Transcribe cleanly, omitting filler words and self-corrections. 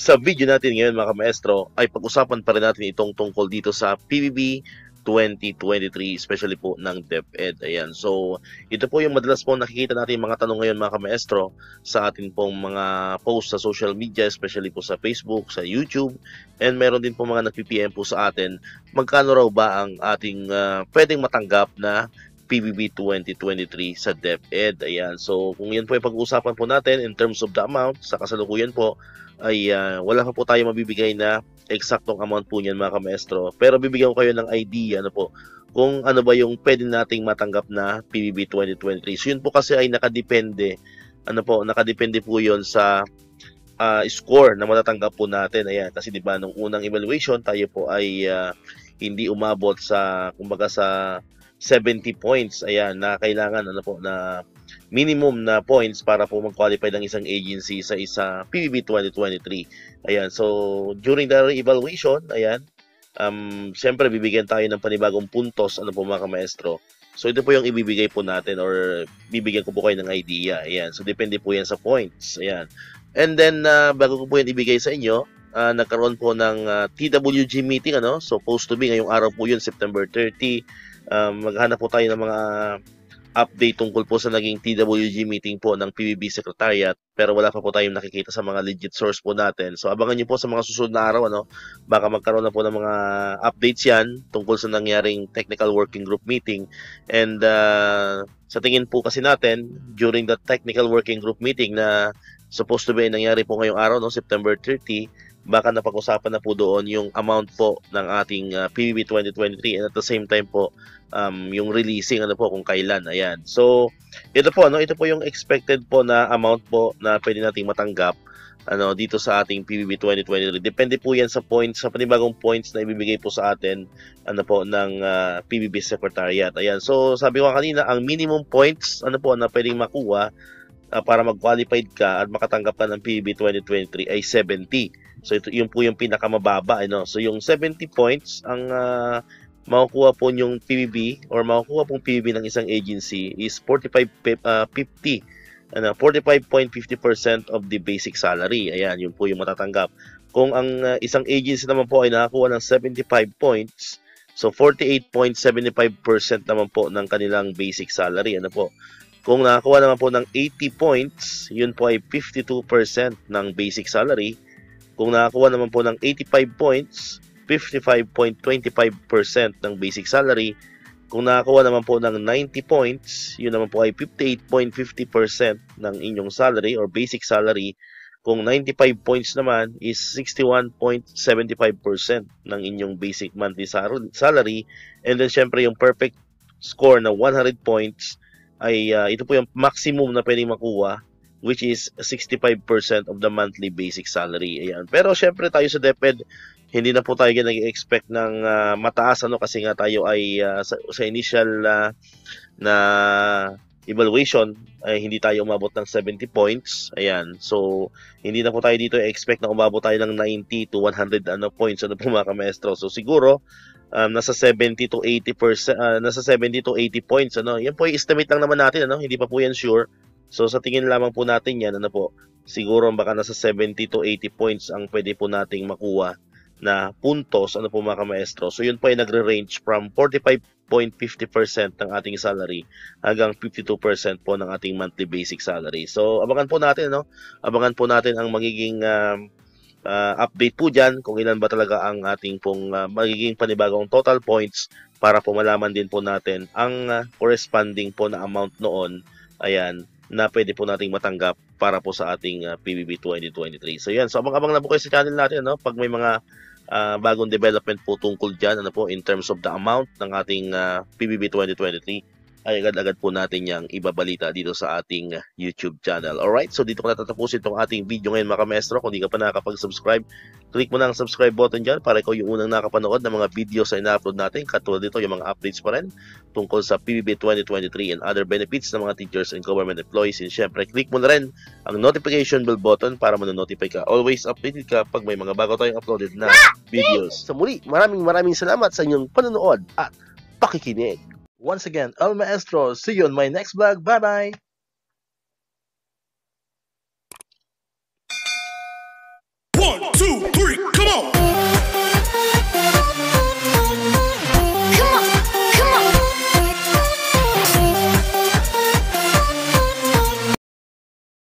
Sa video natin ngayon mga maestro ay pag-usapan pa rin natin itong tungkol dito sa PBB 2023, especially po ng DepEd. Ayan. So, ito po yung madalas po nakikita natin mga tanong ngayon mga maestro sa atin pong mga post sa social media, especially po sa Facebook, sa YouTube, and meron din po mga nag-PM po sa atin, magkano raw ba ang ating pwedeng matanggap na PBB 2023 sa DepEd. Ayan. So, kung yan po yung pag-uusapan po natin in terms of the amount, sa kasalukuyan po, ay wala pa po tayo mabibigay na eksaktong amount po niyan mga kamaestro. Pero bibigyan ko kayo ng idea kung ano ba yung pwede nating matanggap na PBB 2023. So yun po kasi ay nakadepende po yun sa score na matatanggap po natin. Ayan, kasi 'di ba nung unang evaluation tayo po ay hindi umabot sa kumbaga sa 70 points. Ayan, na kailangan na minimum na points para po mag-qualify ng isang agency sa PBB 2023. Ayan, so during the evaluation, ayan, siyempre bibigyan tayo ng panibagong puntos mga kamaestro. So ito po yung ibibigay po natin or bibigyan ko po kayo ng idea. Ayan, so depende po yan sa points. Ayan. And then bago ko po yan ibigay sa inyo, nagkaroon po ng TWG meeting, supposed to be ngayong araw po yun, September 30. Maghanap po tayo ng mga update tungkol po sa naging TWG meeting po ng PBB Secretariat, pero wala pa po tayong nakikita sa mga legit source po natin. So abangan niyo po sa mga susunod na araw, baka magkaroon na po ng mga updates yan tungkol sa nangyaring technical working group meeting. And sa tingin po kasi natin, during the technical working group meeting na supposed to be nangyari po ngayong araw, September 30, baka napag-usapan na po doon yung amount po ng ating PBB 2023 and at the same time po yung releasing kung kailan. Ayan. So ito po yung expected po na amount po na pwede nating matanggap dito sa ating PBB 2023. Depende po yan sa points, sa panibagong points na ibibigay po sa atin ng PBB Secretariat. Ayan. So sabi ko kanina, ang minimum points na pwedeng makuha para mag-qualified ka at makatanggap ka ng PBB 2023 ay 70. So ito yung po yung pinakamababa, So yung 70 points ang makukuha po yung PBB or makukuha pong PBB ng isang agency is 45.50% of the basic salary. Ayan, yun po yung matatanggap. Kung ang isang agency naman po ay nakakuha ng 75 points, so 48.75% naman po ng kanilang basic salary. Kung nakakuha naman po ng 80 points, yun po ay 52% ng basic salary. Kung nakakuha naman po ng 85 points, 55.25% ng basic salary. Kung nakakuha naman po ng 90 points, yun naman po ay 58.50% ng inyong salary or basic salary. Kung 95 points naman is 61.75% ng inyong basic monthly salary. And then syempre yung perfect score na 100 points ay ito po yung maximum na pwedeng makuha, which is 65% of the monthly basic salary. Ayan. Pero syempre tayo sa DepEd, hindi na po tayo nag-expect ng mataas kasi nga tayo ay sa initial na evaluation ay hindi tayo umabot ng 70 points. Ayan. So hindi na po tayo dito expect na umabot tayo ng 90 to 100 points po mga kamaestro. So siguro nasa 70 to 80%, nasa 70 to 80 points. Yan po yung estimate lang naman natin, hindi pa po yan sure. So sa tingin lamang po natin yan, siguro baka nasa 70 to 80 points ang pwede po nating makuha na puntos po mga kamaestro. So yun po ay nagre-range from 45.50% ng ating salary hanggang 52% po ng ating monthly basic salary. So abangan po natin, Abangan po natin ang magiging update po dyan kung ilan ba talaga ang ating pong magiging panibagong total points para po malaman din po natin ang corresponding po na amount noon, ayan, na pwede po nating matanggap para po sa ating PBB 2023. So yan, so abang-abang na po kayo sa channel natin, pag may mga bagong development po tungkol dyan, in terms of the amount ng ating PBB 2023, ay agad-agad po natin yang ibabalita dito sa ating YouTube channel. Alright, so dito ko natatapusin itong ating video ngayon mga kamestro. Kung di ka pa nakakapag-subscribe, click mo na ang subscribe button dyan para ikaw yung unang nakapanood ng mga videos na ina-upload natin. Katulad dito yung mga updates pa rin tungkol sa PBB 2023 and other benefits ng mga teachers and government employees. And syempre, click mo na rin ang notification bell button para manonotify ka. Always updated ka pag may mga bago tayong uploaded na videos. So muli, maraming salamat sa inyong panonood at pakikinig. Once again, El Maestro. See you on my next vlog. Bye-bye! 1, 2 2,